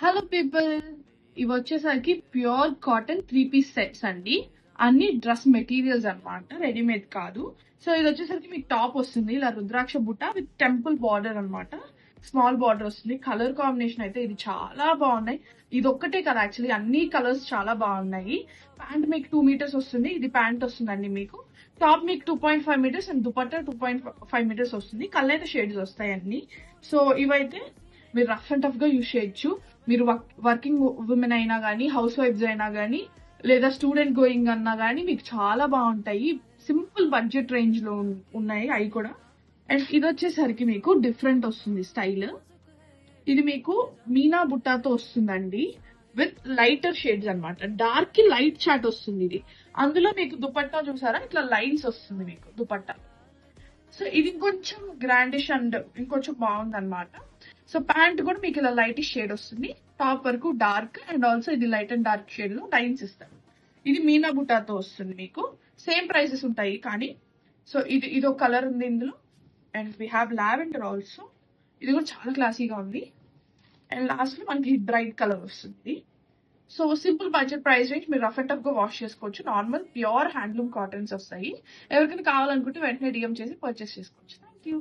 Hello people, ఇవి వచ్చేసరికి pure cotton 3 piece sets అండి. అన్ని డ్రెస్ మెటీరియల్స్ అన్నమాట, రెడీమేడ్ కాదు. సో ఇది వచ్చేసరికి మీకు టాప్ వస్తుంది ఇలా రుద్రాక్ష బుట్ట విత్ టెంపుల్ బార్డర్ అన్నమాట. స్మాల్ బార్డర్ వస్తుంది. కలర్ కాంబినేషన్ అయితే ఇది చాలా బాగున్నాయి. ఇది ఒక్కటే కదా, యాక్చువల్లీ అన్ని కలర్స్ చాలా బాగున్నాయి. ప్యాంట్ మీకు 2 మీటర్స్ వస్తుంది. ఇది ప్యాంట్ వస్తుందండి మీకు. టాప్ మీకు 2.5 మీటర్స్ అండ్ దుపట్టా 2.5 మీటర్స్ వస్తుంది. కలర్ అయితే షేడ్స్ వస్తాయి అన్ని. సో ఇవైతే మీరు రఫ్ అండ్ టఫ్ గా యూజ్ చేయొచ్చు. మీరు వర్కింగ్ ఉమెన్ అయినా కానీ, హౌస్ వైఫ్స్ అయినా కానీ, లేదా స్టూడెంట్ గోయింగ్ అన్నా కానీ మీకు చాలా బాగుంటాయి. సింపుల్ బడ్జెట్ రేంజ్ లో ఉన్నాయి అవి కూడా. అండ్ ఇది వచ్చేసరికి మీకు డిఫరెంట్ వస్తుంది స్టైల్. ఇది మీకు మీనా బుట్టాతో వస్తుందండి విత్ లైటర్ షేడ్స్ అన్నమాట. డార్క్ కి లైట్ చాట్ వస్తుంది ఇది. అందులో మీకు దుపట్టా చూసారా, ఇట్లా లైన్స్ వస్తుంది మీకు దుపట్టా. సో ఇది ఇంకొంచెం గ్రాండిష్ అండ్ ఇంకొంచెం బాగుంది అనమాట. సో ప్యాంట్ కూడా మీకు ఇలా లైట్ షేడ్ వస్తుంది. టాప్ వరకు డార్క్ అండ్ ఆల్సో ఇది లైట్ అండ్ డార్క్ షేడ్ లో లైన్స్ ఇస్తారు. ఇది మీనా బుటాతో వస్తుంది మీకు. సేమ్ ప్రైసెస్ ఉంటాయి కానీ. సో ఇది ఒక కలర్ ఉంది ఇందులో. And we have lavender also. ఇది కూడా చాలా క్లాసీగా ఉంది. అండ్ లాస్ట్ లో మనకి బ్రైట్ కలర్ వస్తుంది. So simple budget price range. మీరు రఫ్ అండ్ టఫ్ గా వాష్ చేసుకోవచ్చు. నార్మల్ ప్యూర్ హ్యాండ్లూమ్ కాటన్స్ వస్తాయి. ఎవరికైనా కావాలనుకుంటే వెంటనే డిఎం చేసి పర్చేస్ చేసుకోవచ్చు. Thank you.